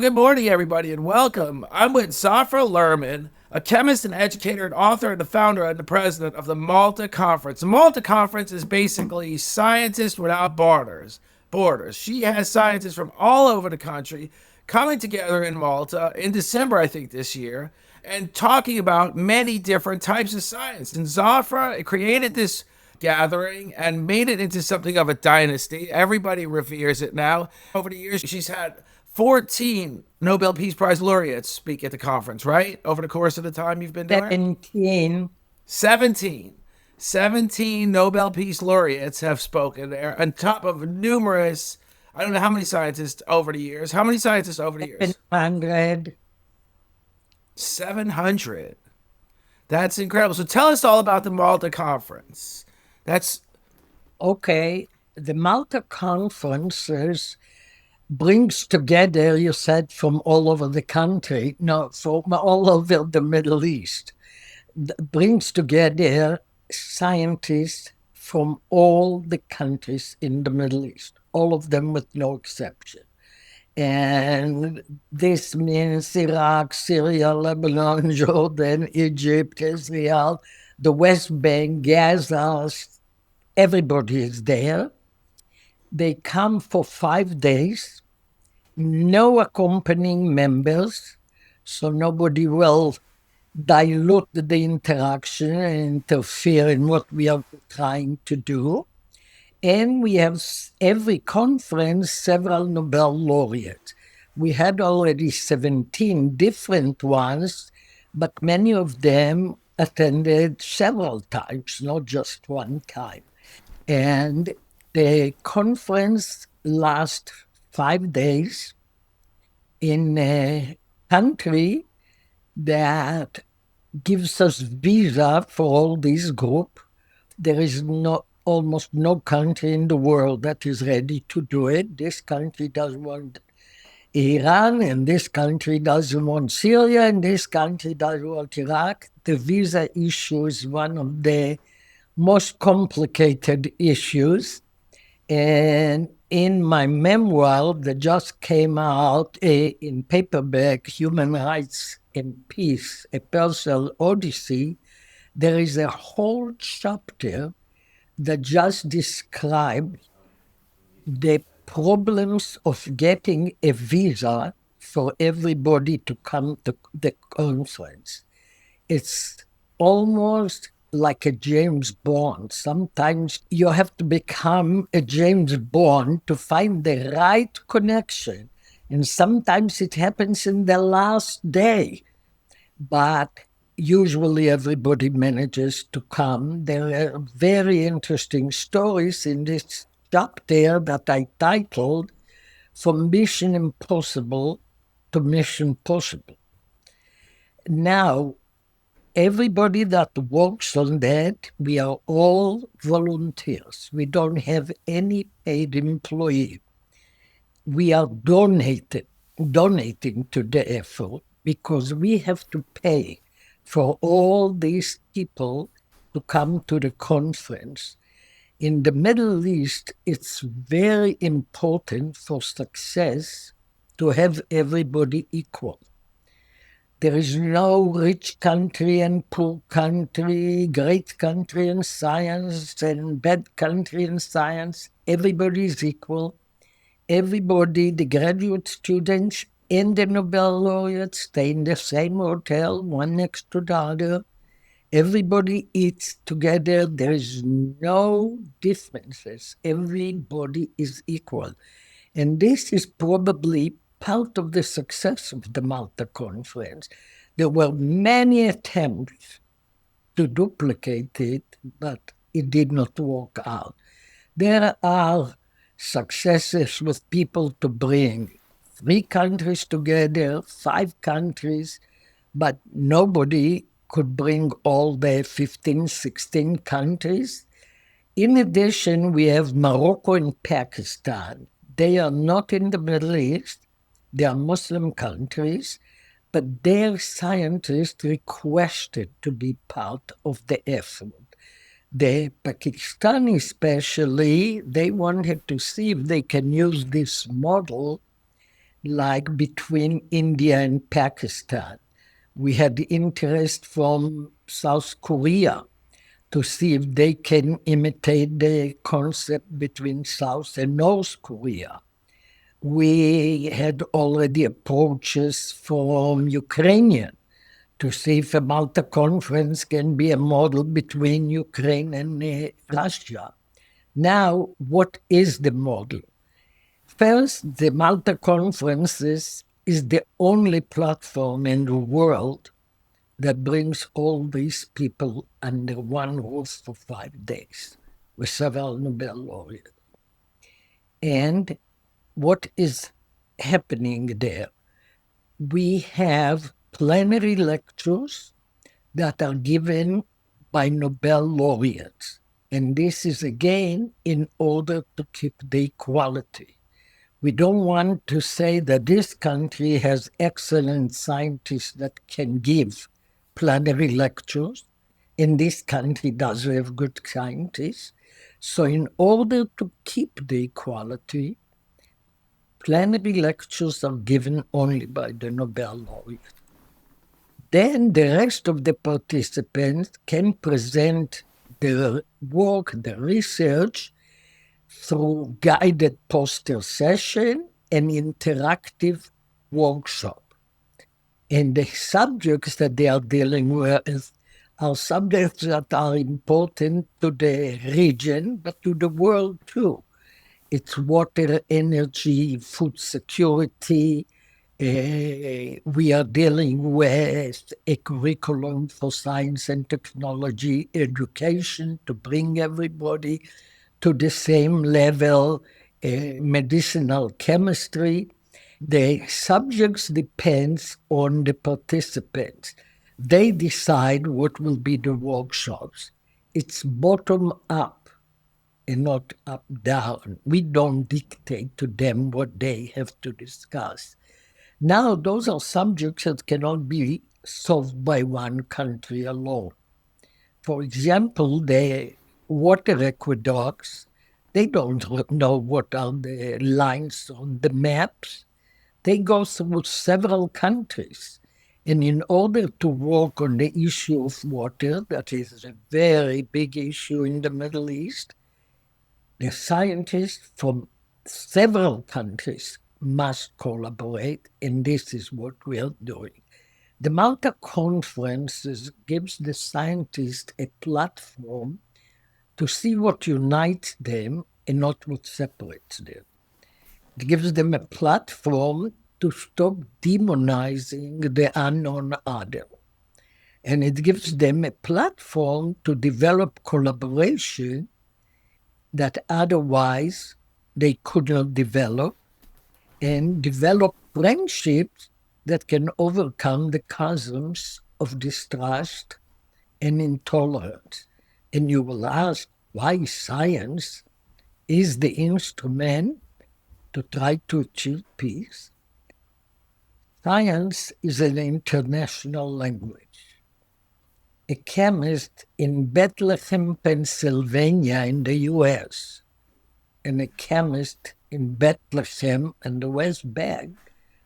Good morning, everybody, and welcome. I'm with Zafra Lerman, a chemist and educator and author and the founder and the president of the Malta Conference. The Malta Conference is basically scientists without borders. She has scientists from all over the country coming together in Malta in December, I think, this year, and talking about many different types of science. And Zafra created this gathering and made it into something of a dynasty. Everybody reveres it now. Over the years, she's had 14 Nobel Peace Prize laureates speak at the conference, right? Over the course of the time you've been doing it? 17. 17. 17 Nobel Peace laureates have spoken there, on top of numerous, I don't know how many scientists over the years. How many scientists over the years? 700. 700. That's incredible. So tell us all about the Malta Conference. That's Okay. The Malta Conferences brings together, you said, from all over the country, no, from all over the Middle East, brings together scientists from all the countries in the Middle East, all of them with no exception. And this means Iraq, Syria, Lebanon, Jordan, Egypt, Israel, the West Bank, Gaza, everybody is there. They come for 5 days, no accompanying members, so nobody will dilute the interaction and interfere in what we are trying to do. And we have every conference several Nobel laureates. We had already 17 different ones, but many of them attended several times, not just one time. And the conference lasts 5 days in a country that gives us visa for all this group. There is almost no country in the world that is ready to do it. This country doesn't want Iran, and this country doesn't want Syria, and this country doesn't want Iraq. The visa issue is one of the most complicated issues. And in my memoir that just came out in paperback, Human Rights and Peace, A Personal Odyssey, there is a whole chapter that just describes the problems of getting a visa for everybody to come to the conference. It's almost like a James Bond. Sometimes you have to become a James Bond to find the right connection. And sometimes it happens in the last day. But usually everybody manages to come. There are very interesting stories in this chapter that I titled From Mission Impossible to Mission Possible. Now, everybody that works on that, we are all volunteers. We don't have any paid employee. We are donating to the effort because we have to pay for all these people to come to the conference. In the Middle East, it's very important for success to have everybody equal. There is no rich country and poor country, great country in science and bad country in science. Everybody is equal. Everybody, the graduate students and the Nobel laureates, stay in the same hotel, one next to the other. Everybody eats together. There is no differences. Everybody is equal. And this is probably part of the success of the Malta Conference. There were many attempts to duplicate it, but it did not work out. There are successes with people to bring 3 countries together, 5 countries, but nobody could bring all the 15, 16 countries. In addition, we have Morocco and Pakistan. They are not in the Middle East. They are Muslim countries, but their scientists requested to be part of the effort. The Pakistani especially, they wanted to see if they can use this model like between India and Pakistan. We had interest from South Korea to see if they can imitate the concept between South and North Korea. We had already approaches from Ukrainian to see if a Malta conference can be a model between Ukraine and Russia. Now, what is the model? First, the Malta conferences is the only platform in the world that brings all these people under one roof for 5 days with several Nobel laureates. And what is happening there? We have plenary lectures that are given by Nobel laureates. And this is again in order to keep the equality. We don't want to say that this country has excellent scientists that can give plenary lectures, and this country does have good scientists. So, in order to keep the equality, plenary lectures are given only by the Nobel laureate. Then the rest of the participants can present their work, their research, through guided poster session and interactive workshop. And the subjects that they are dealing with are subjects that are important to the region, but to the world too. It's water, energy, food security. We are dealing with a curriculum for science and technology education to bring everybody to the same level, medicinal chemistry. The subjects depends on the participants. They decide what will be the workshops. It's bottom up and not up down. We don't dictate to them what they have to discuss. Now, those are subjects that cannot be solved by one country alone. For example, the water aqueducts, they don't know what are the lines on the maps. They go through several countries. And in order to work on the issue of water, that is a very big issue in the Middle East, the scientists from several countries must collaborate, and this is what we are doing. The Malta Conference gives the scientists a platform to see what unites them and not what separates them. It gives them a platform to stop demonizing the unknown other. And it gives them a platform to develop collaboration that otherwise they could not develop, and develop friendships that can overcome the chasms of distrust and intolerance. And you will ask why science is the instrument to try to achieve peace. Science is an international language. A chemist in Bethlehem, Pennsylvania, in the US, and a chemist in Bethlehem and the West Bank,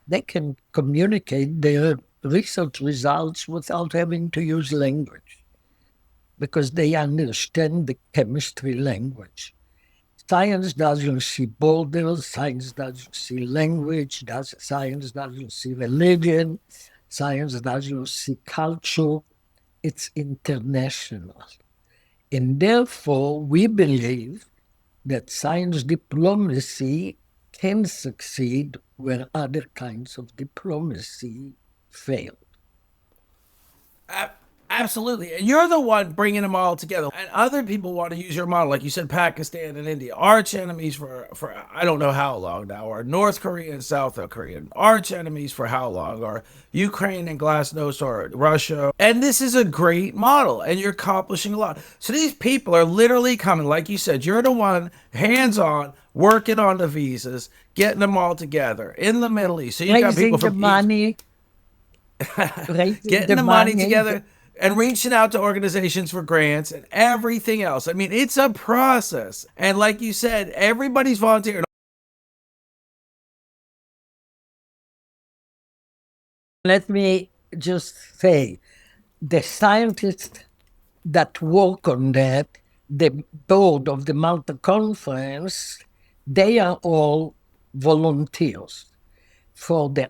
they can communicate their research results without having to use language because they understand the chemistry language. Science doesn't see borders, science doesn't see language, science doesn't see religion, science doesn't see culture. It's international. And therefore, we believe that science diplomacy can succeed where other kinds of diplomacy fail. Absolutely. And you're the one bringing them all together. And other people want to use your model. Like you said, Pakistan and India, arch enemies for I don't know how long now, or North Korea and South Korea, arch enemies for how long, or Ukraine and Glasnost, or Russia. And this is a great model, and you're accomplishing a lot. So these people are literally coming, like you said, you're the one hands on, working on the visas, getting them all together in the Middle East. So you got Raising people the from money, raising getting the money together and reaching out to organizations for grants and everything else. I mean, it's a process. And like you said, everybody's volunteering. Let me just say the scientists that work on that, the board of the Malta Conference, they are all volunteers for the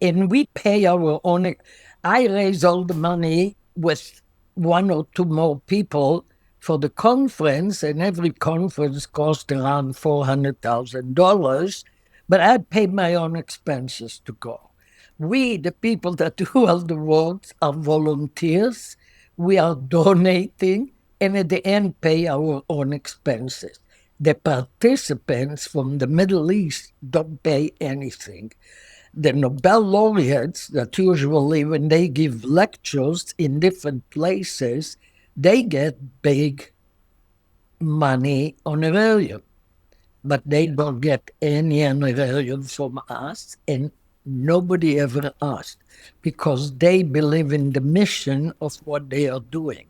and we pay our own. I raise all the money with one or two more people for the conference, and every conference costs around $400,000. But I pay my own expenses to go. We, the people that do all the work, are volunteers. We are donating, and at the end, pay our own expenses. The participants from the Middle East don't pay anything. The Nobel laureates that usually, when they give lectures in different places, they get big money honorarium, but they don't get any honorarium from us, and nobody ever asked because they believe in the mission of what they are doing.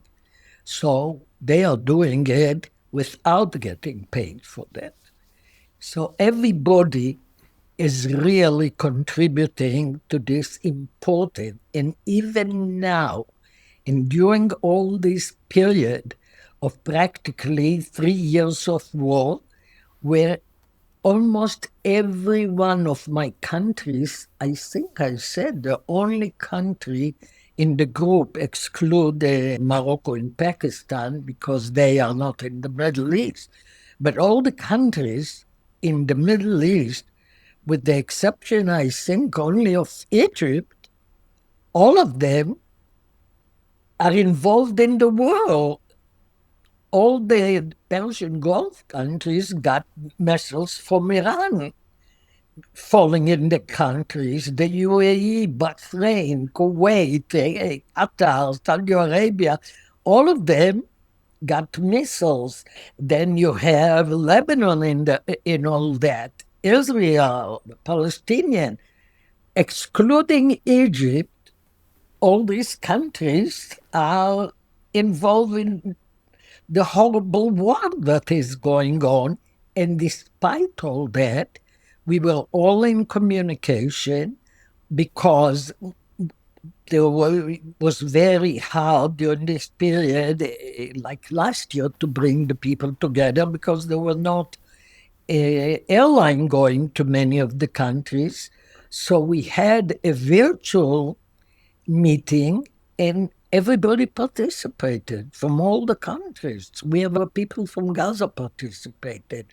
So they are doing it without getting paid for that. So everybody is really contributing to this important. And even now, and during all this period of practically 3 years of war, where almost every one of my countries, I think I said the only country in the group exclude Morocco and Pakistan because they are not in the Middle East. But all the countries in the Middle East, with the exception, I think, only of Egypt, all of them are involved in the war. All the Persian Gulf countries got missiles from Iran falling in the countries, the UAE, Bahrain, Kuwait, Qatar, Saudi Arabia, all of them got missiles. Then you have Lebanon in all that, Israel, the Palestinian, excluding Egypt. All these countries are involved in the horrible war that is going on. And despite all that, we were all in communication because was very hard during this period, like last year, to bring the people together because there were not airline going to many of the countries. So we had a virtual meeting and everybody participated from all the countries. We have people from Gaza participated.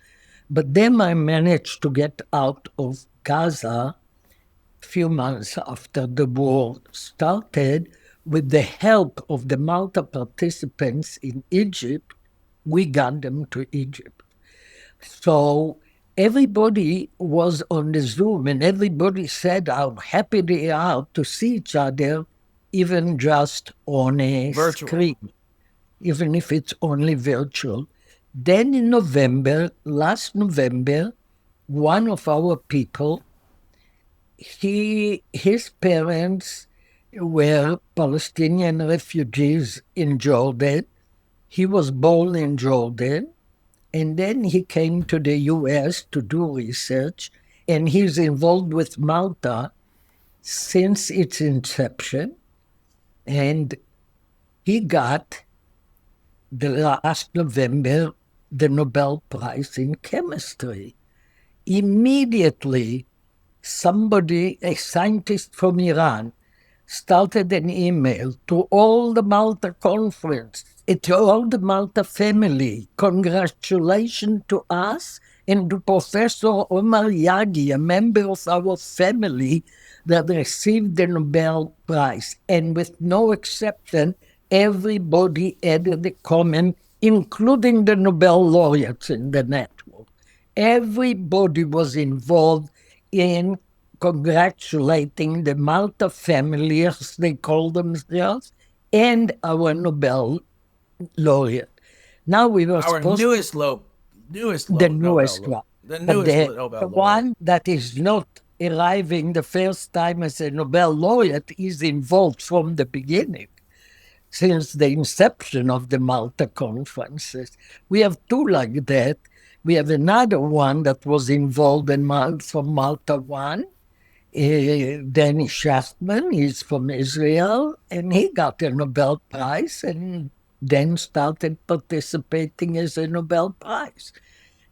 But then I managed to get out of Gaza a few months after the war started. With the help of the Malta participants in Egypt, we got them to Egypt. So everybody was on the Zoom and everybody said how happy they are to see each other, even just on a Virtual. screen, even if it's only virtual. Then in November, last November, one of our people, his parents were Palestinian refugees in Jordan. He was born in Jordan. And then he came to the US to do research, and he's involved with Malta since its inception. And he got the last November the Nobel Prize in Chemistry. Immediately, somebody, a scientist from Iran, started an email to all the Malta conference, to all the Malta family. Congratulations to us and to Professor Omar Yagi, a member of our family that received the Nobel Prize. And with no exception, everybody added a comment, including the Nobel laureates in the network. Everybody was involved in congratulating the Malta family, as they call themselves, and our Nobel laureate. Now we were Our supposed newest the Nobel, newest one, the but newest Nobel the laureate. one that is not arriving the first time as a Nobel laureate is involved from the beginning, since the inception of the Malta conferences. We have two like that. We have another one that was involved in from Malta One, Danny Shachtman, he's from Israel, and he got a Nobel Prize and then started participating as a Nobel Prize.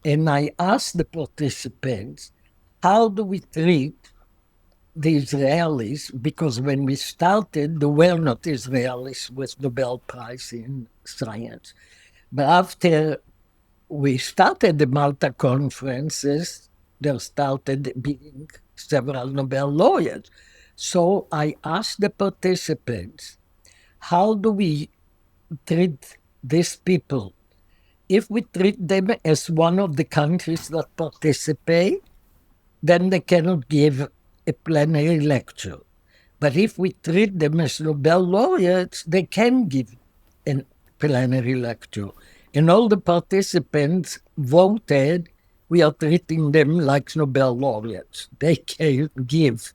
And I asked the participants, how do we treat the Israelis? Because when we started, there were not Israelis with Nobel Prize in science. But after we started the Malta conferences, there started being several Nobel laureates. So I asked the participants, how do we treat these people? If we treat them as one of the countries that participate, then they cannot give a plenary lecture. But if we treat them as Nobel laureates, they can give a plenary lecture. And all the participants voted, we are treating them like Nobel laureates. They can give.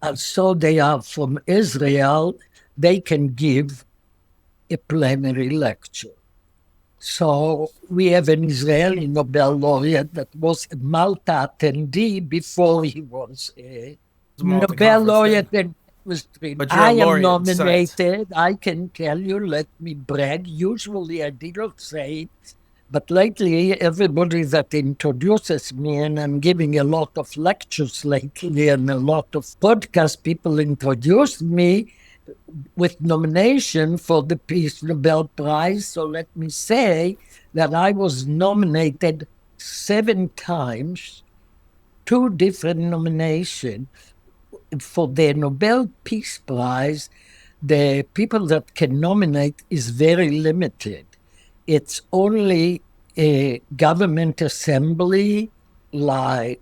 And so they are from Israel, they can give a plenary lecture. So we have an Israeli Nobel laureate that was a Malta attendee before he was a Malta Nobel conference laureate thing. and was treated. But you're a I am laureate in science. nominated. I can tell you, let me brag. Usually I did not say it, but lately everybody that introduces me, and I'm giving a lot of lectures lately and a lot of podcasts, people introduce me with nomination for the Peace Nobel Prize. So let me say that I was nominated 7 times, 2 different nominations for the Nobel Peace Prize. The people that can nominate is very limited. It's only a government assembly like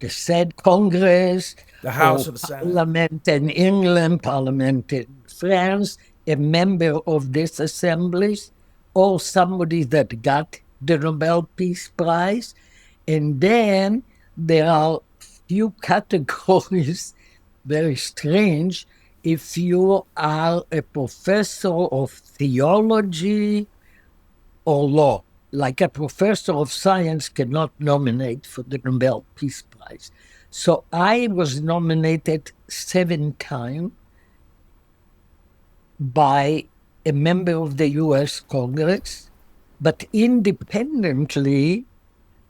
the said Congress The or House or the Senate. Parliament in England, Parliament in France, a member of these assemblies, or somebody that got the Nobel Peace Prize. And then there are few categories, very strange. If you are a professor of theology or law, like a professor of science cannot nominate for the Nobel Peace Prize. So I was nominated 7 times by a member of the US Congress, but independently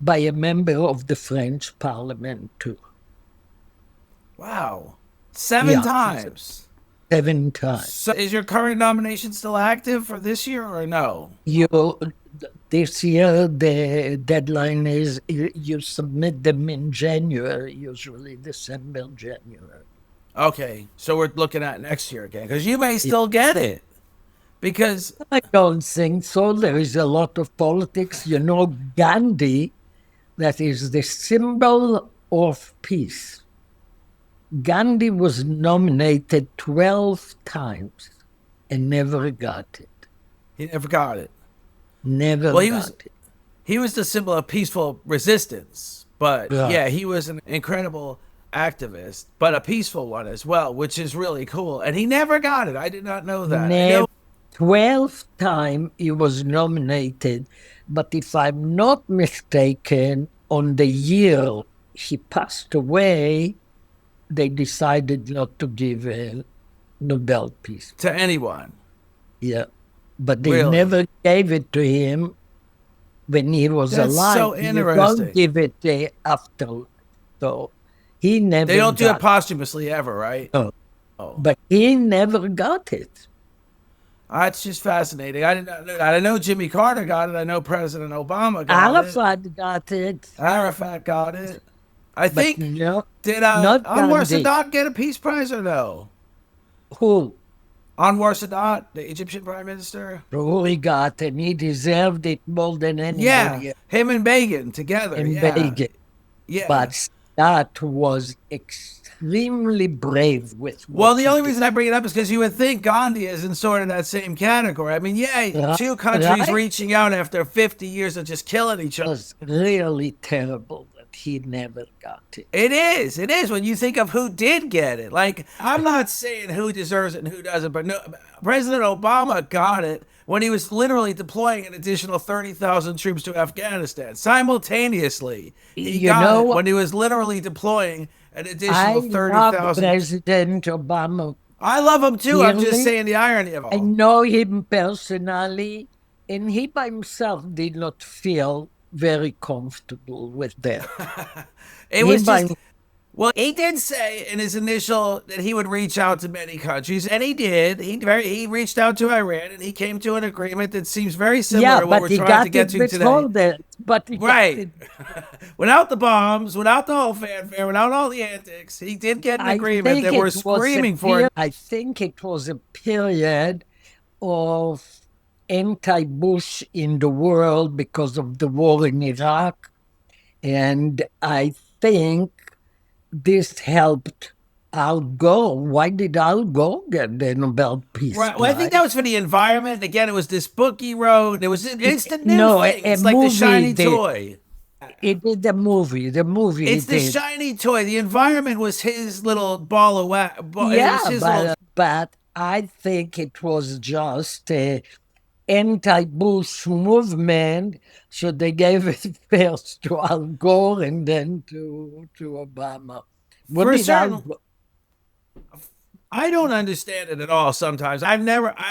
by a member of the French Parliament too. Wow. 7 Yeah, times. 7 times. So is your current nomination still active for this year or no? This year, the deadline is you submit them in January, usually December, January. Okay, so we're looking at next year again because you may still get it because I don't think so. There is a lot of politics. You know, Gandhi, that is the symbol of peace. Gandhi was nominated 12 times and never got it. he never got it. Never Well, got it. he was the symbol of peaceful resistance, but Right. yeah, he was an incredible activist, but a peaceful one as well, which is really cool. And he never got it. I did not know that. I Never. know 12th time he was nominated, but if I'm not mistaken, on the year he passed away, they decided not to give a Nobel Peace. to anyone. Yeah, but they Really? never gave it to him when he was That's alive. so You don't interesting. give it after. So he never They don't do it got posthumously ever, right? it. Oh, But he never got it. that's just fascinating. I did not know that. I know Jimmy Carter got it. I know President Obama got it. Arafat got it, Arafat got it. I but think no, did not Anwar Gandhi. Sadat get a peace prize or no? Who? Anwar Sadat, the Egyptian prime minister. Who he got, and he deserved it more than Yeah, anybody him and Begin together. in Yeah, Belgium. yeah. But that was extremely brave with Well, what the he only did. reason I bring it up is because you would think Gandhi is in sort of that same category. I mean, yeah, Right, two countries right? reaching out after 50 years of just killing each It other. was really terrible that he never got it. It is. It is when you think of who did get it. Like, I'm not saying who deserves it and who doesn't, but no, President Obama got it when he was literally deploying an additional 30,000 troops to Afghanistan simultaneously. He You got know it what? when he was literally deploying an I additional love 30,000. President Obama I love him too. I'm just dearly. saying the irony of it I all. know him personally, and he by himself did not feel very comfortable with that. It He was by just, well, he did say in his initial that he would reach out to many countries, and he did. He reached out to Iran, and he came to an agreement that seems very similar yeah, to what but we're he trying to got get it to today. before that. But he got Right. it. Without the bombs, without the whole fanfare, without all the antics, he did get an I agreement think that we're it was a screaming for. period. I think it was a period of anti-Bush in the world because of the war in Iraq, and I think this helped Al Gore. Why did Al Gore get the Nobel Peace Right. Well, I think that Prize? was for the environment. Again, it was this book he wrote. It's the new No, thing. a It's like the movie shiny did. toy. It did the movie. The movie he It's the did. shiny toy. The environment was his little ball of wax. It was Yeah, his little. but I think it was just a anti-Bush movement. So they gave it first to Al Gore and then to Obama. What For did Al certain, Gore? I don't understand it at all sometimes. I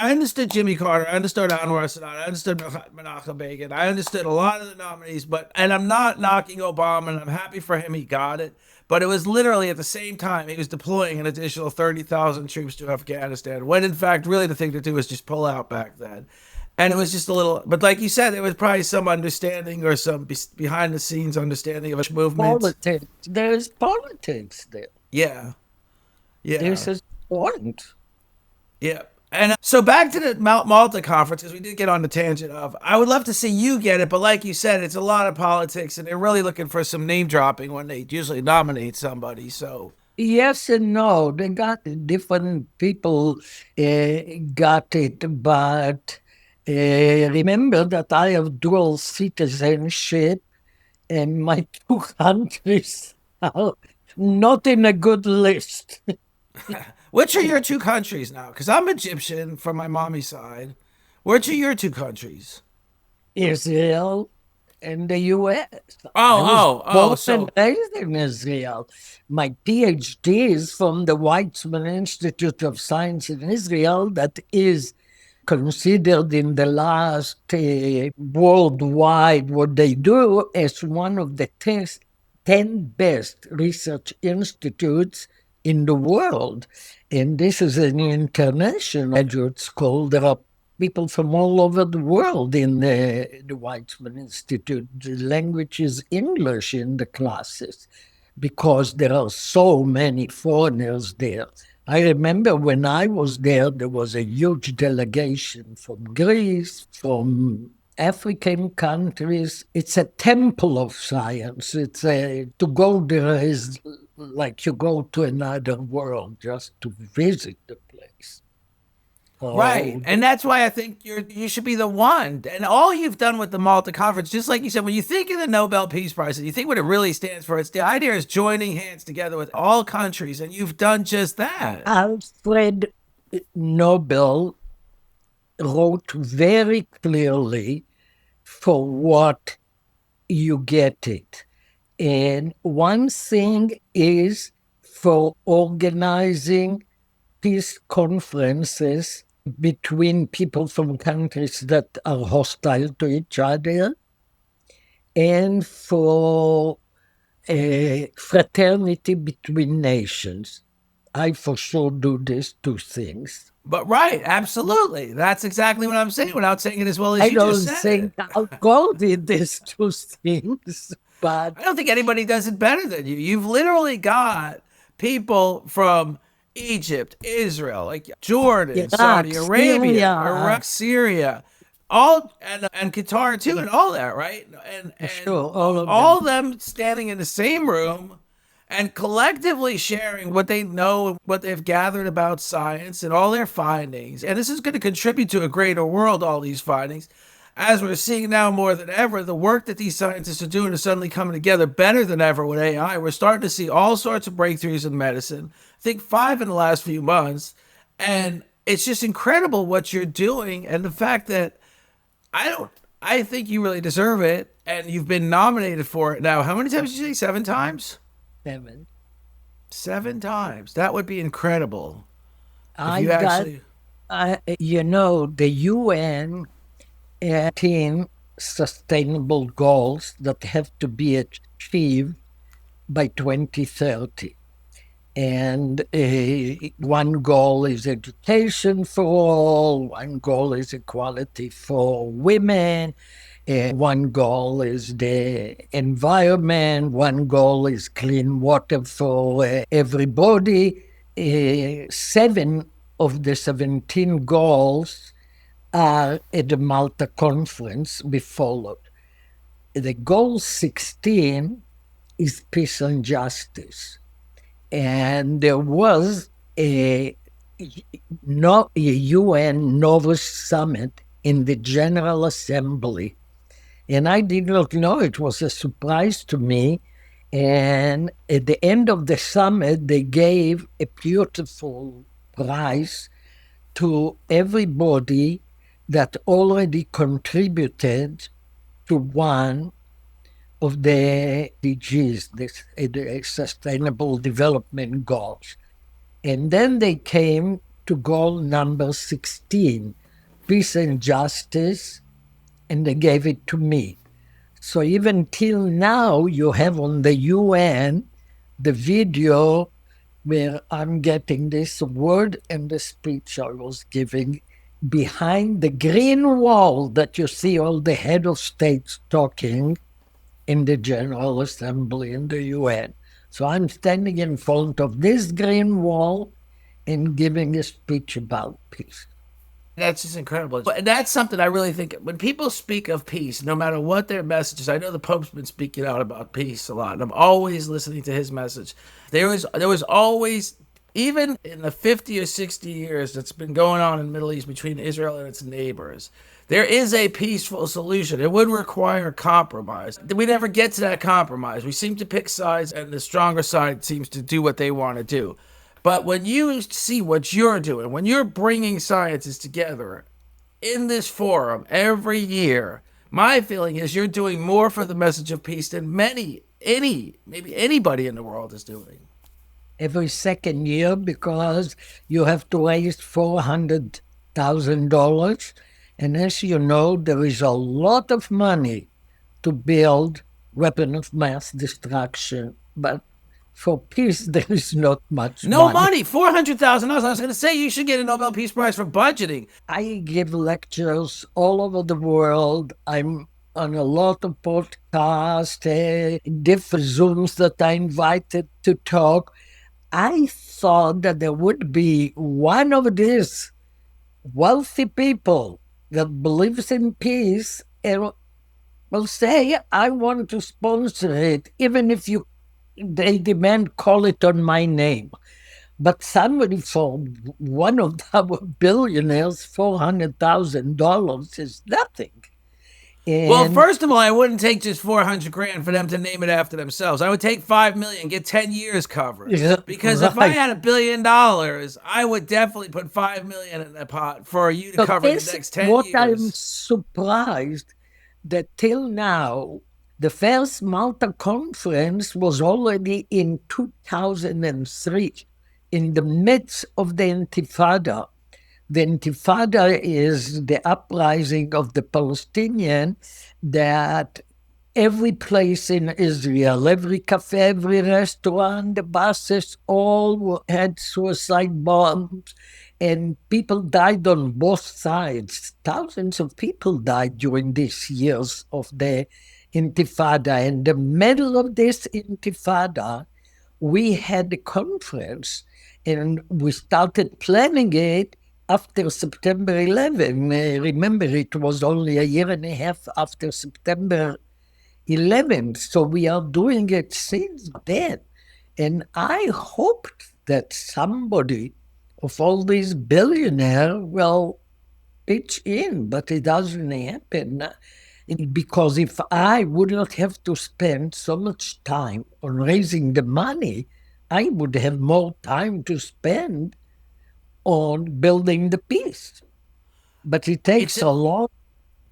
understood Jimmy Carter, I understood Anwar Sadat, I understood Menachem Begin, I understood a lot of the nominees, and I'm not knocking Obama, and I'm happy for him he got it, but it was literally at the same time he was deploying an additional 30,000 troops to Afghanistan, when in fact, really the thing to do was just pull out back then. And it was just a little, but like you said, there was probably some understanding or some behind the scenes understanding of a movement. Politics. There's politics there. Yeah. Yeah. This is important. Yeah. And so back to the Malta conference, because we did get on the tangent of, I would love to see you get it, but like you said, it's a lot of politics, and they're really looking for some name dropping when they usually nominate somebody. So, Yes and no. They got it. Different people got it, but remember that I have dual citizenship, and my two countries are not in a good list. which are your two countries now? Because I'm Egyptian from my mommy's side. Which are your two countries? Israel and the US. I was Oh. born So, and raised in Israel. My PhD is from the Weizmann Institute of Science in Israel, that is considered in the last worldwide what they do as one of the 10 best research institutes in the world. And this is an international graduate school. There are people from all over the world in the Weizmann Institute. The language is English in the classes because there are so many foreigners there. I remember when I was there was a huge delegation from Greece, from African countries. It's a temple of science. To go there is like you go to another world just to visit the place. right. Oh, And that's why I think you should be the one. And all you've done with the Malta conference, just like you said, when you think of the Nobel Peace Prize, and you think what it really stands for, it's the idea is joining hands together with all countries, and you've done just that. Alfred Nobel wrote very clearly for what you get it. And one thing is for organizing peace conferences between people from countries that are hostile to each other and for fraternity between nations. I for sure do these two things. But right, absolutely. That's exactly what I'm saying without saying it as well as I you just don't said think it. Al Gore did these two things, but I don't think anybody does it better than you. You've literally got people from Egypt, Israel, like Jordan, Iraq, Saudi Arabia, Syria, Iraq, Syria, all and Qatar too, and all that, right? And sure, all of them. all of them standing in the same room and collectively sharing what they know and what they've gathered about science and all their findings. And this is going to contribute to a greater world, all these findings. As we're seeing now more than ever, the work that these scientists are doing is suddenly coming together better than ever with AI. We're starting to see all sorts of breakthroughs in medicine. I think 5 in the last few months. And it's just incredible what you're doing. And the fact that I think you really deserve it. And you've been nominated for it now. How many times did you say? 7 times? 7. 7 times. That would be incredible if I you got, actually. the UN 10 sustainable goals that have to be achieved by 2030. And one goal is education for all, one goal is equality for women, one goal is the environment, one goal is clean water for everybody. Seven of the 17 goals are at the Malta conference we followed. The goal 16 is peace and justice. And there was a, no, a UN Novel Summit in the General Assembly. And I did not know, it was a surprise to me. And at the end of the summit, they gave a beautiful prize to everybody that already contributed to one of the DGs, the Sustainable Development Goals. And then they came to goal number 16, peace and justice, and they gave it to me. So even till now, you have on the UN the video where I'm getting this word and the speech I was giving behind the green wall that you see all the head of states talking in the General Assembly in the UN. So I'm standing in front of this green wall and giving a speech about peace. That's just incredible. But that's something I really think when people speak of peace, no matter what their messages, I know the Pope's been speaking out about peace a lot, and I'm always listening to his message. There was always, even in the 50 or 60 years that's been going on in the Middle East between Israel and its neighbors, there is a peaceful solution. It would require compromise. We never get to that compromise. We seem to pick sides, and the stronger side seems to do what they want to do. But when you see what you're doing, when you're bringing scientists together in this forum every year, my feeling is you're doing more for the message of peace than maybe anybody in the world is doing. Every second year, because you have to raise $400,000. And as you know, there is a lot of money to build weapon of mass destruction. But for peace, there is not much No money. money, $400,000. I was going to say you should get a Nobel Peace Prize for budgeting. I give lectures all over the world. I'm on a lot of podcasts, different Zooms that I invited to talk. I thought that there would be one of these wealthy people that believes in peace and will say, I want to sponsor it, even if they demand call it on my name. But somebody for one of our billionaires, $400,000 is nothing. Well, And first of all, I wouldn't take just 400 grand for them to name it after themselves. I would take 5 million, get 10 years covered. Because if I right. had $1 billion, I would definitely put 5 million in the pot for you to So cover the this is next 10 what I'm years. surprised that till now, the first Malta conference was already in 2003, in the midst of the Intifada. The Intifada is the uprising of the Palestinian that every place in Israel, every cafe, every restaurant, the buses, all had suicide bombs, and people died on both sides. Thousands of people died during these years of the Intifada. In the middle of this Intifada, we had a conference, and we started planning it after September 11. Remember, it was only a year and a half after September 11th. So we are doing it since then. And I hoped that somebody of all these billionaires will pitch in, but it doesn't happen. Because if I would not have to spend so much time on raising the money, I would have more time to spend on building the peace. But it It's takes a long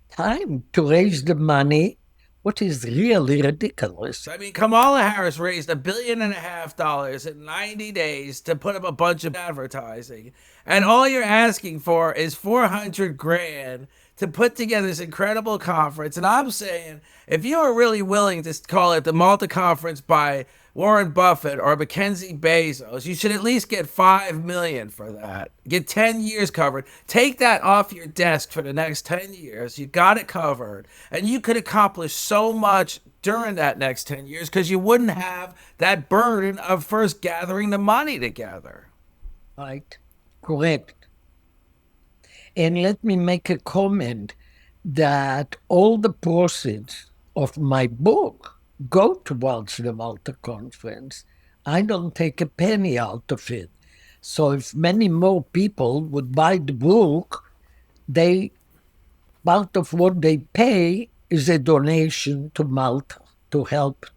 time to raise the money what is really ridiculous. I mean, Kamala Harris raised $1.5 billion in 90 days to put up a bunch of advertising. And all you're asking for is 400 grand to put together this incredible conference. And I'm saying, if you are really willing to call it the Malta Conference by Warren Buffett or Mackenzie Bezos, you should at least get 5 million for that. Get 10 years covered. Take that off your desk for the next 10 years. You got it covered. And you could accomplish so much during that next 10 years because you wouldn't have that burden of first gathering the money together. Right? Correct. And let me make a comment that all the proceeds of my book go towards the Malta Conference. I don't take a penny out of it. So if many more people would buy the book, part of what they pay is a donation to Malta to help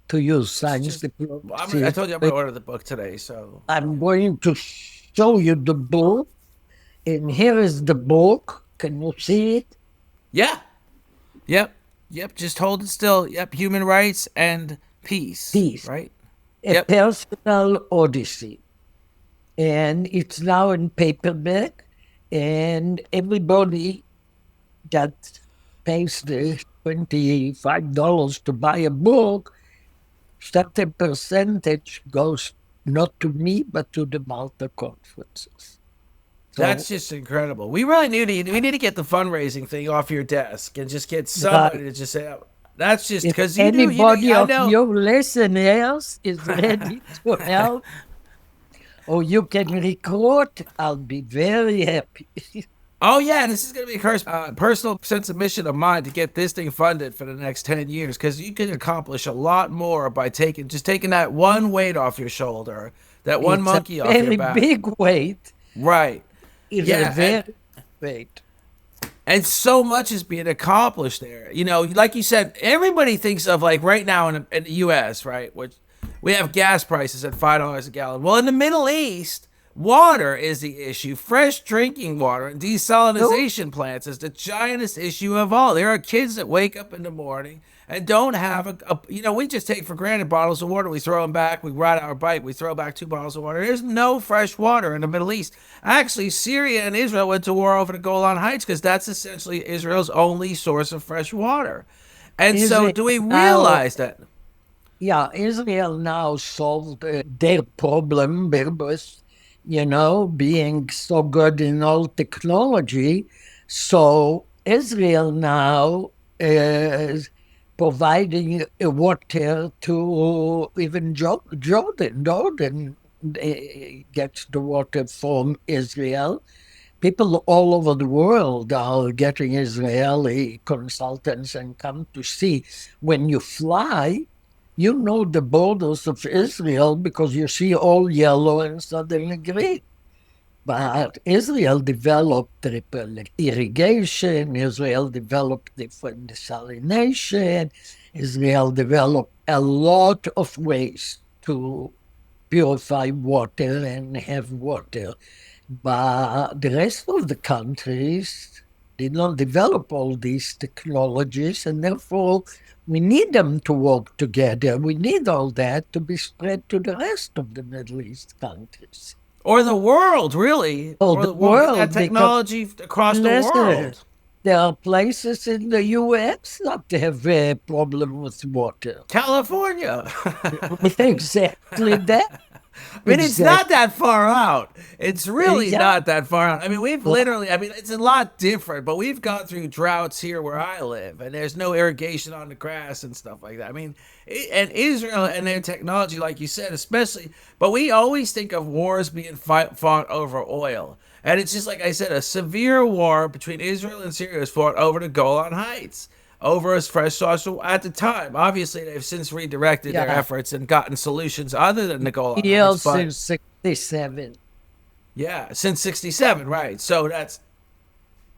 to use science diplomacy. I told you I'm going to order the book today, so. I'm going to show you the book. And here is the book. Can you see it? Yeah. Yep. Yep. Just hold it still. Yep. Human rights and peace. Peace. Right? A Yep. Personal Odyssey. And it's now in paperback. And everybody that pays the $25 to buy a book, certain percentage goes not to me, but to the Malta conferences. So, That's just incredible. We really we need to get the fundraising thing off your desk and just get somebody to just say, oh, that's just if because anybody I of know. your listeners is ready to help, or you can record, I'll be very happy. Oh yeah, this is going to be a personal sense of mission of mine to get this thing funded for the next 10 years because you can accomplish a lot more by taking that one weight off your shoulder, that one It's monkey a off your very back. big weight. Right. It's Yeah, a very weight. and so much is being accomplished there. You know, like you said, everybody thinks of like right now in the U.S., right, which we have gas prices at $5 a gallon. Well, in the Middle East, water is the issue. Fresh drinking water and desalinization plants is the giantest issue of all. There are kids that wake up in the morning and don't have we just take for granted bottles of water. We throw them back. We ride our bike. We throw back 2 bottles of water. There's no fresh water in the Middle East. Actually, Syria and Israel went to war over the Golan Heights because that's essentially Israel's only source of fresh water. And so do we realize that? Yeah, Israel now solved their problem because, being so good in all technology. So Israel now is providing water to even Jordan. Jordan gets the water from Israel. People all over the world are getting Israeli consultants and come to see. When you fly, you know the borders of Israel because you see all yellow and suddenly green. But Israel developed triple irrigation, Israel developed different desalination, Israel developed a lot of ways to purify water and have water. But the rest of the countries did not develop all these technologies, and therefore we need them to work together. We need all that to be spread to the rest of the Middle East countries. Or the world, really. Oh, the world. That technology across the world. There are places in the U.S. that have a problem with water. California. Exactly that. I mean, it's not that far out. It's really not that far out. I mean, it's a lot different, but we've gone through droughts here where I live, and there's no irrigation on the grass and stuff like that. I mean, and Israel and their technology, like you said, especially, but we always think of wars being fought over oil. And it's just like I said, a severe war between Israel and Syria was fought over the Golan Heights. Over as fresh source at the time. Obviously, they've since redirected their efforts and gotten solutions other than the Golan Heights. Since 67. Yeah, since 67, right. So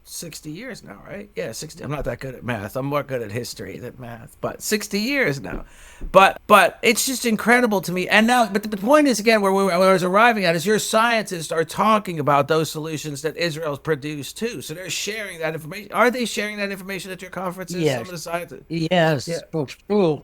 60 years now, right? Yeah, 60. I'm not that good at math. I'm more good at history than math, but 60 years now. But it's just incredible to me. And now, but the point is again where I was arriving at is your scientists are talking about those solutions that Israel's produced too. So they're sharing that information. Are they sharing that information at your conferences? Some of Yes, the scientists. yes, Yeah. for sure.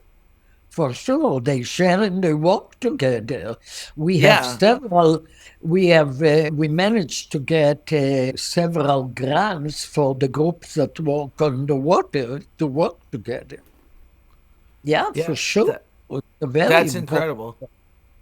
For sure, they share and they work together. We have Yeah. several. We managed to get several grants for the groups that work on the water to work together. Yeah, for Yeah. sure. It's a very That's important. incredible.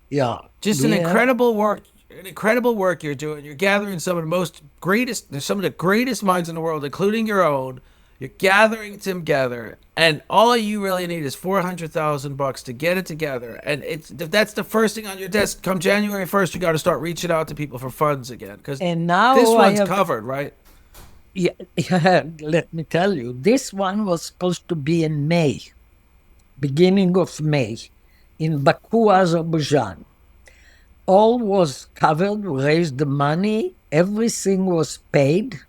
Yeah, Just we an have. incredible work, an incredible work you're doing. You're gathering some of the greatest minds in the world, including your own. You're gathering them together, and all you really need is $400,000 to get it together. And it's that's the first thing on your desk. Come January 1st, you got to start reaching out to people for funds again because And this now I one's have. covered, right? Yeah, yeah, let me tell you, this one was supposed to be in May, beginning of May, in Baku, Azerbaijan. All was covered, we raised the money, everything was paid,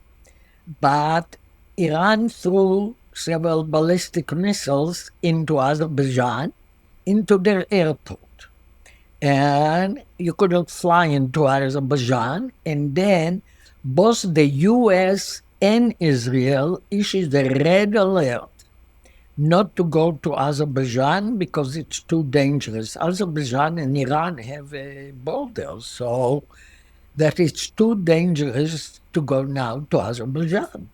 but Iran threw several ballistic missiles into Azerbaijan, into their airport. And you couldn't fly into Azerbaijan. And then both the US and Israel issued a red alert not to go to Azerbaijan because it's too dangerous. Azerbaijan and Iran have a border, so that it's too dangerous to go now to Azerbaijan.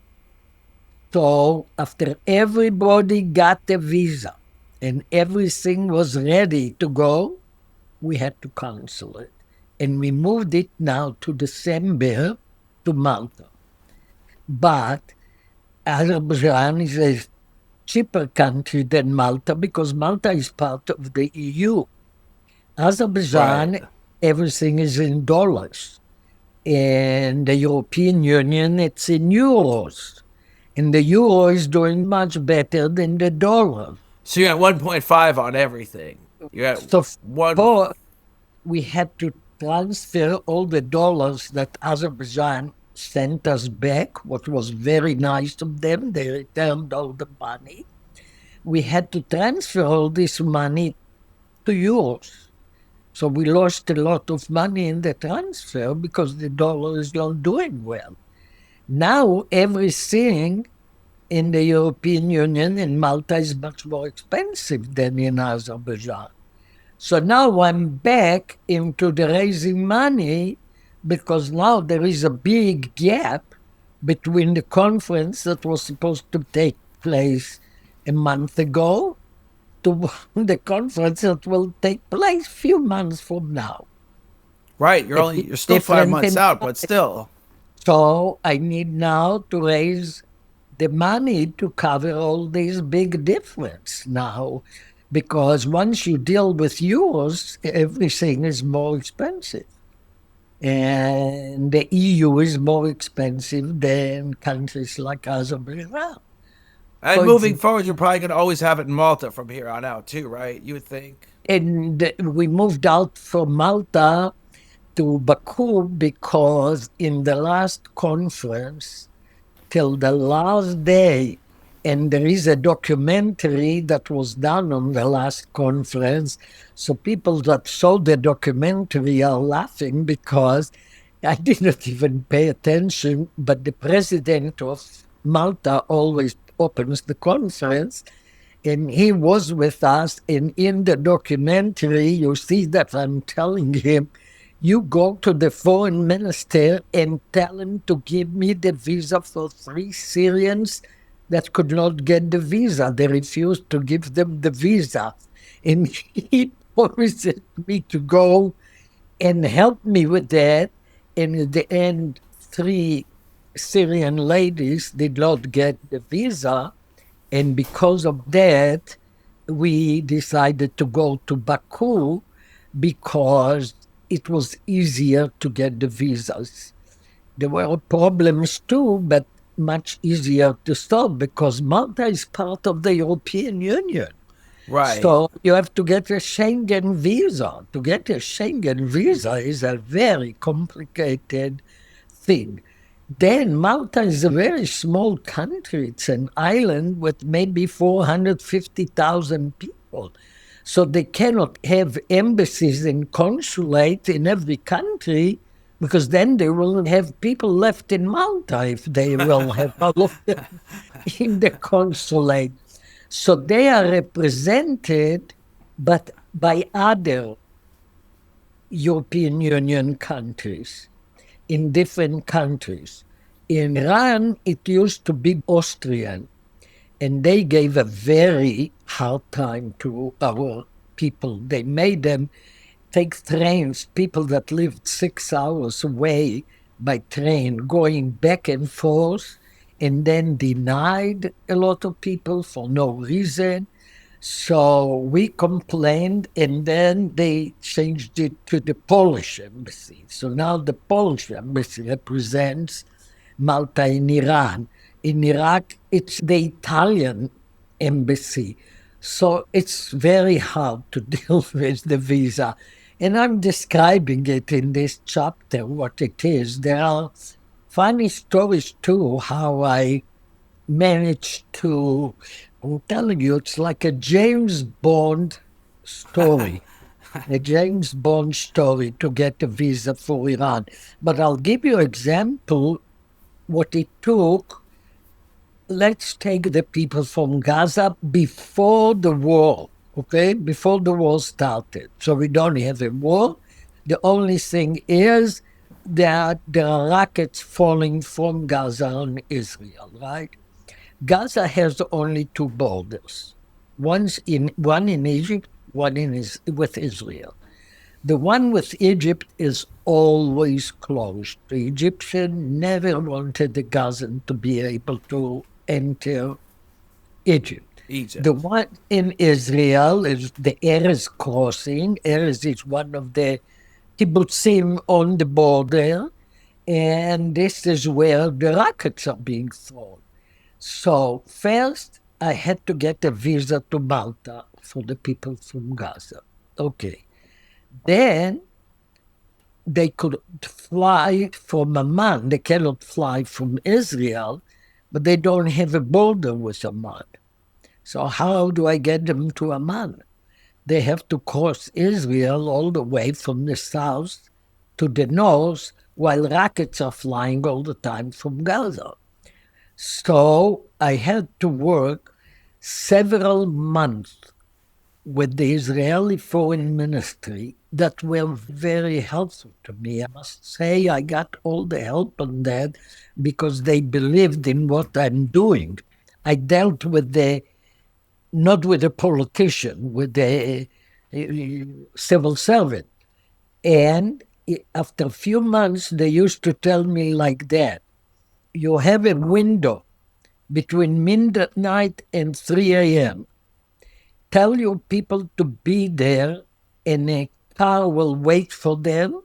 So after everybody got a visa and everything was ready to go, we had to cancel it. And we moved it now to December to Malta. But Azerbaijan is a cheaper country than Malta because Malta is part of the EU. Right. Azerbaijan, everything is in dollars. In the European Union, it's in euros. And the euro is doing much better than the dollar. So you're at 1.5 on everything. You're at So one. for we had to transfer all the dollars that Azerbaijan sent us back, what was very nice of them. They returned all the money. We had to transfer all this money to euros. So we lost a lot of money in the transfer because the dollar is not doing well. Now everything in the European Union in Malta is much more expensive than in Azerbaijan. So now I'm back into the raising money because now there is a big gap between the conference that was supposed to take place a month ago to the conference that will take place a few months from now. Right. A bit You're still five different months in out, time. but still. So I need now to raise the money to cover all these big difference now. Because once you deal with euros, everything is more expensive. And the EU is more expensive than countries like Azerbaijan. So And it's moving forward, you're probably going to always have it in Malta from here on out, too, right? You would think. and we moved out from Malta to Baku because in the last conference, till the last day, and there is a documentary that was done on the last conference. So people that saw the documentary are laughing because I didn't even pay attention, but the president of Malta always opens the conference and he was with us. And in the documentary, you see that I'm telling him, you go to the foreign minister and tell him to give me the visa for 3 Syrians that could not get the visa. They refused to give them the visa. And he promised me to go and help me with that. And in the end, 3 Syrian ladies did not get the visa. And because of that, we decided to go to Baku because it was easier to get the visas. There were problems too, but much easier to solve because Malta is part of the European Union. Right. So you have to get a Schengen visa. To get a Schengen visa is a very complicated thing. Then Malta is a very small country. It's an island with maybe 450,000 people. So they cannot have embassies and consulates in every country because then they will have people left in Malta if they will have all of them in the consulate. So they are represented, but by other European Union countries, in different countries. In Iran, it used to be Austrian, and they gave a very hard time to our people. They made them take trains, people that lived 6 hours away by train, going back and forth, and then denied a lot of people for no reason. So we complained, and then they changed it to the Polish embassy. So now the Polish embassy represents Malta in Iran. In Iraq, it's the Italian embassy. So it's very hard to deal with the visa. And I'm describing it in this chapter, what it is. There are funny stories too, how I managed to, I'm telling you, it's like a James Bond story. A James Bond story to get a visa for Iran. But I'll give you an example what it took. Let's take the people from Gaza before the war, okay? Before the war started. So we don't have a war. The only thing is that there are rockets falling from Gaza on Israel, right? Gaza has only two borders. One in Egypt, with Israel. The one with Egypt is always closed. The Egyptian never wanted the Gazan to be able to enter Egypt. The Egypt. one in Israel is the Erez crossing. Erez is one of the kibbutzim on the border, and this is where the rockets are being thrown. So first, I had to get a visa to Malta for the people from Gaza. Okay. Then they could fly from Amman. They cannot fly from Israel, but they don't have a border with Amman. So how do I get them to Amman? They have to cross Israel all the way from the south to the north while rockets are flying all the time from Gaza. So I had to work several months with the Israeli Foreign Ministry that were very helpful to me. I must say I got all the help on that because they believed in what I'm doing. I dealt with not with a politician, with the civil servant. And after a few months, they used to tell me like that, you have a window between midnight and 3 a.m. Tell your people to be there and a car will wait for them.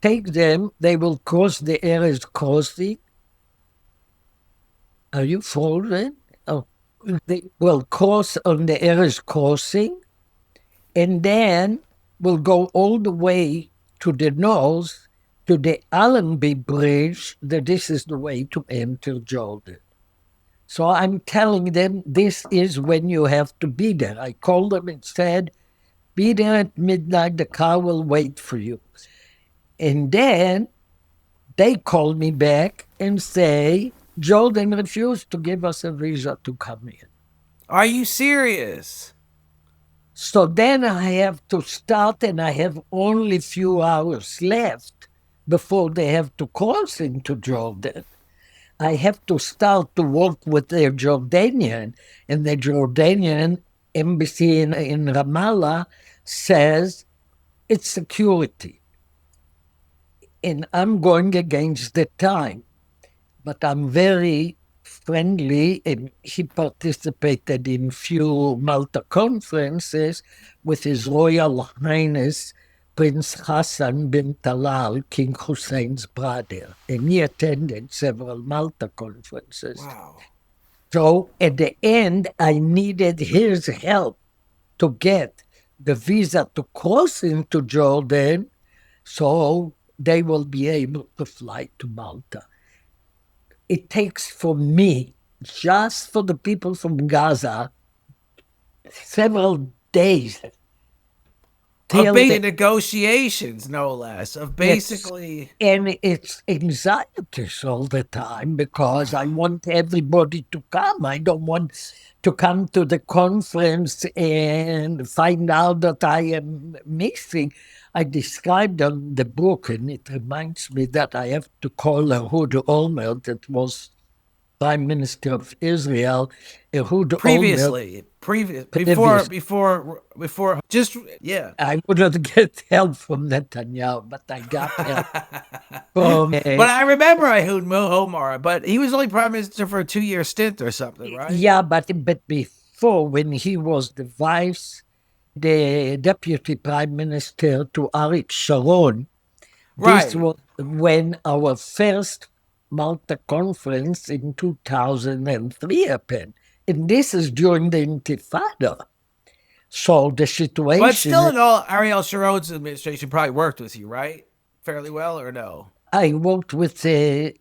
Take them, they will cross the Erez crossing. Are you frozen? Oh, they will cross on the Erez crossing and then will go all the way to the north to the Allenby Bridge, that this is the way to enter Jordan. So I'm telling them this is when you have to be there. I called them and said, be there at midnight, the car will wait for you. And then they call me back and say, Jordan refused to give us a visa to come in. Are you serious? So then I have to start, and I have only few hours left before they have to cross into Jordan. I have to start to work with the Jordanian, and the Jordanian embassy in Ramallah says it's security. And I'm going against the time, but I'm very friendly, and he participated in few Malta conferences with His Royal Highness Prince Hassan bin Talal, King Hussein's brother, and he attended several Malta conferences. Wow. So at the end, I needed his help to get the visa to cross into Jordan so they will be able to fly to Malta. it takes for me, just for the people from Gaza, several days Of till basic they negotiations, no less. Of It's basically, and it's anxieties all the time because I want everybody to come. I don't want to come to the conference and find out that I am missing. I described on the book, and it reminds me that I have to call Ehud Olmert, that was Prime Minister of Israel. Ehud Olmert, previous. just, yeah. I would not get help from Netanyahu, but I got help from But I remember Ehud Omar, but he was only prime minister for a 2-year stint or something, right? yeah, but before, when he was the deputy prime minister to Arik Sharon, this Right. was when our first Malta conference in 2003 happened. And this is during the Intifada. So the But still, situation, in all, Ariel Sharon's administration probably worked with you, right? Fairly well, or no? I worked with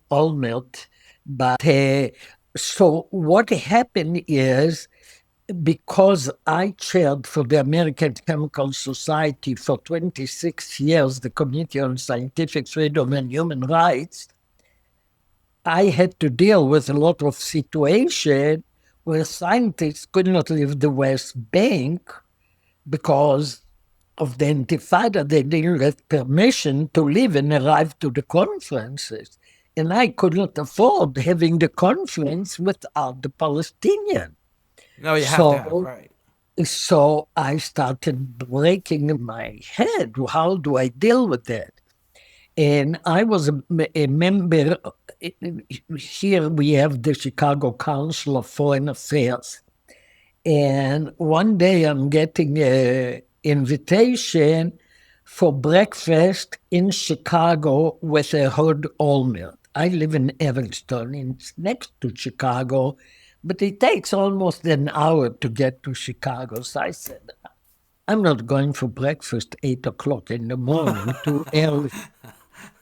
Olmert, but so what happened is because I chaired for the American Chemical Society for 26 years, the Committee on Scientific Freedom and Human Rights, I had to deal with a lot of situations where scientists could not leave the West Bank because of the Intifada. They didn't get permission to leave and arrive to the conferences. And I could not afford having the conference without the Palestinians. No, you have to have, So right. So I started breaking my head. How do I deal with that? And I was a member. Here we have the Chicago Council of Foreign Affairs. And one day I'm getting an invitation for breakfast in Chicago with Ehud Olmert. I live in Evanston, and it's next to Chicago, but it takes almost an hour to get to Chicago. So I said, I'm not going for breakfast 8 o'clock in the morning, too early.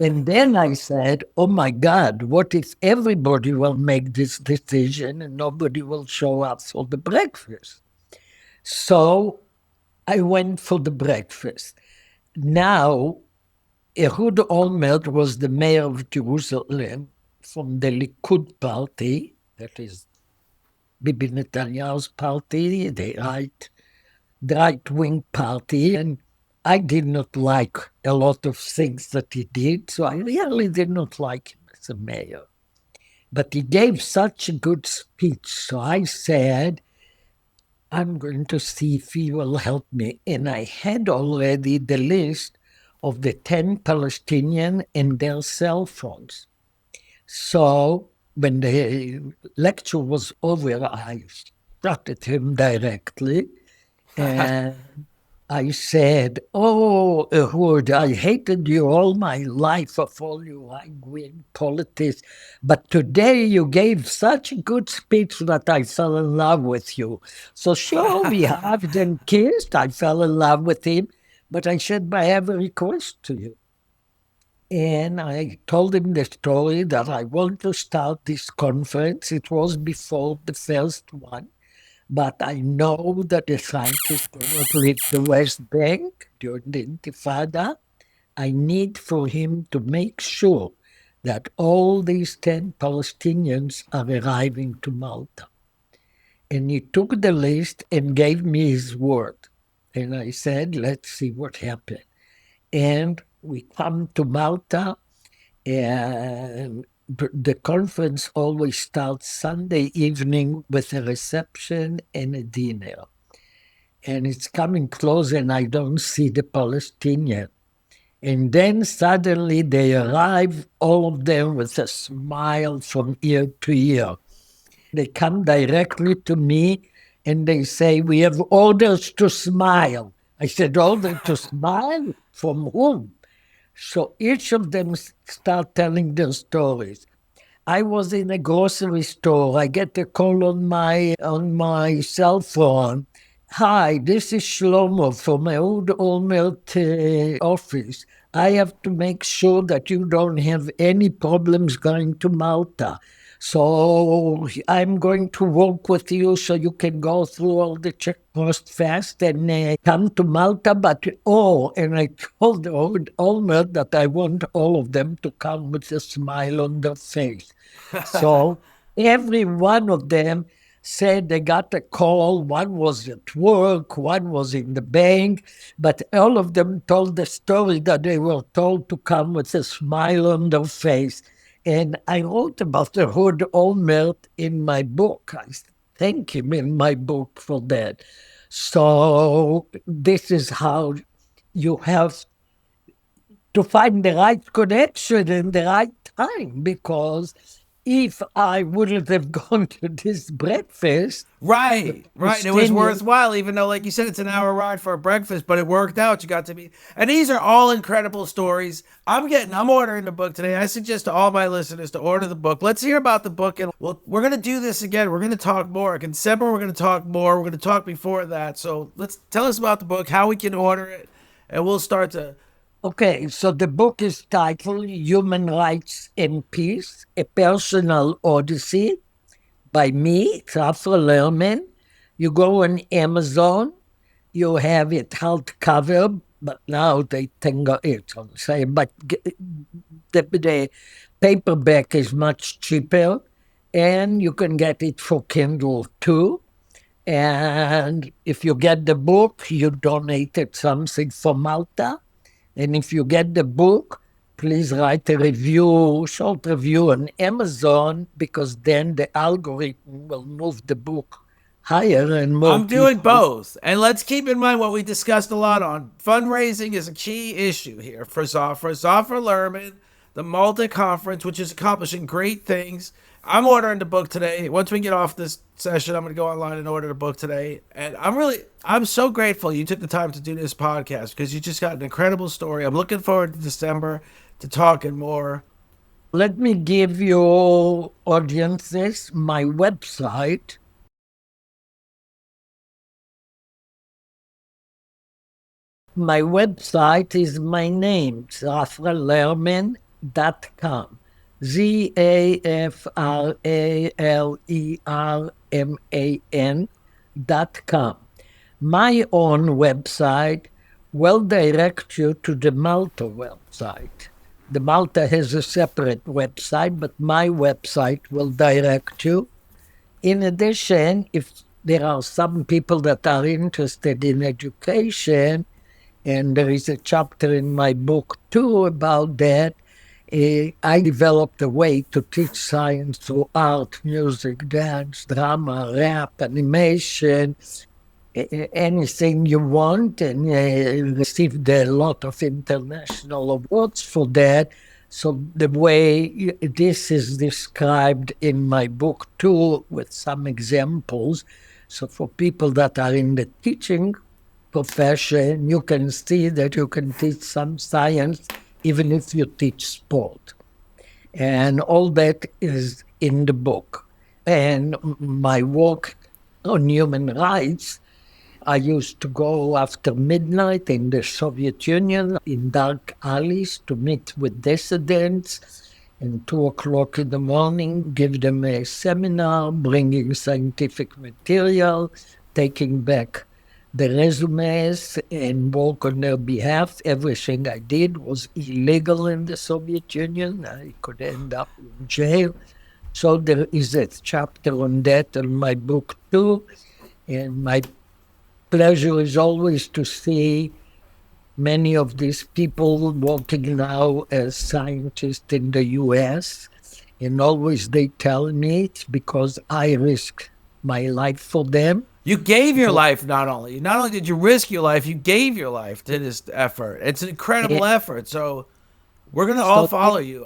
And then I said, oh my God, what if everybody will make this decision and nobody will show up for the breakfast? So I went for the breakfast. Now, Ehud Olmert was the mayor of Jerusalem from the Likud party, that is Bibi Netanyahu's party, the right-wing party, and I did not like a lot of things that he did, so I really did not like him as a mayor. But he gave such a good speech, so I said, I'm going to see if he will help me. And I had already the list of the 10 Palestinians and their cell phones. So when the lecture was over, I shot at him directly. And I said, oh, Ehud, I hated you all my life of all your right-wing politics, but today you gave such a good speech that I fell in love with you. So sure, we hugged and kissed. I fell in love with him, but I said, I have a request to you. And I told him the story that I want to start this conference. It was before the first one. But I know that the scientists cannot leave the West Bank during the Intifada. I need for him to make sure that all these 10 Palestinians are arriving to Malta. And he took the list and gave me his word. And I said, let's see what happens. And we come to Malta, and the conference always starts Sunday evening with a reception and a dinner. And it's coming close, and I don't see the Palestinian. And then suddenly they arrive, all of them with a smile from ear to ear. They come directly to me and they say, we have orders to smile. I said, orders to smile? From whom? So each of them start telling their stories. I was in a grocery store. I get a call on my cell phone. Hi, this is Shlomo from my old Olmert office. I have to make sure that you don't have any problems going to Malta. So I'm going to work with you so you can go through all the checkposts fast and come to Malta. But and I told Olmer that I want all of them to come with a smile on their face. So every one of them said they got a call. One was at work, one was in the bank, but all of them told the story that they were told to come with a smile on their face. And I wrote about the Hood Olmert in my book. I thank him in my book for that. So this is how you have to find the right connection in the right time, because if I wouldn't have gone to this breakfast, the Right, right. It was Palestinians. worthwhile, even though, like you said, it's an hour ride for a breakfast, but it worked out. You got to meet, and these are all incredible stories. I'm ordering the book today. I suggest to all my listeners to order the book. Let's hear about the book, and we're gonna do this again. We're gonna talk more. In December, we're gonna talk more. We're gonna talk before that. So let's tell us about the book, how we can order it, and we'll start to. Okay, so the book is titled Human Rights and Peace, A Personal Odyssey by me, Safra Lerman. You go on Amazon, you have it hardcover, but now they think it's on sale. But the paperback is much cheaper, and you can get it for Kindle too. And if you get the book, you donated something for Malta. And if you get the book, please write a review, short review on Amazon, because then the algorithm will move the book higher and more I'm doing people. both. And let's keep in mind what we discussed a lot on. Fundraising is a key issue here for Zafra. Zafra Lerman, the Malta Conference, which is accomplishing great things. I'm ordering the book today. Once we get off this session, I'm going to go online and order the book today. And I'm so grateful you took the time to do this podcast because you just got an incredible story. I'm looking forward to December to talking more. Let me give your audiences my website. My website is my name, zafralerman.com. ZAFRALERMAN.com. My own website will direct you to the Malta website. The Malta has a separate website, but my website will direct you. In addition, if there are some people that are interested in education, and there is a chapter in my book too about that. I developed a way to teach science through art, music, dance, drama, rap, animation, anything you want, and received a lot of international awards for that. So the way this is described in my book too, with some examples. So for people that are in the teaching profession, you can see that you can teach some science even if you teach sport. And all that is in the book. And my work on human rights, I used to go after midnight in the Soviet Union in dark alleys to meet with dissidents. And 2 o'clock in the morning, give them a seminar, bringing scientific material, taking back the resumes and work on their behalf. Everything I did was illegal in the Soviet Union. I could end up in jail. So there is a chapter on that in my book too. And my pleasure is always to see many of these people working now as scientists in the US. And always they tell me it's because I risk my life for them. You gave your life not only did you risk your life, you gave your life to this effort. It's an incredible effort. So we're gonna all So, follow you.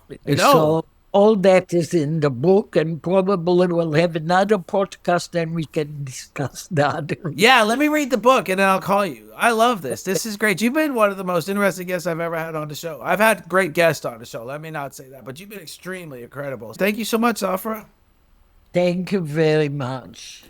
I know. so all that is in the book, and probably we'll have another podcast and we can discuss that. Yeah, let me read the book and then I'll call you. I love this. This is great. You've been one of the most interesting guests I've ever had on the show. I've had great guests on the show. Let me not say that, but you've been extremely incredible. Thank you so much, Zafra. Thank you very much.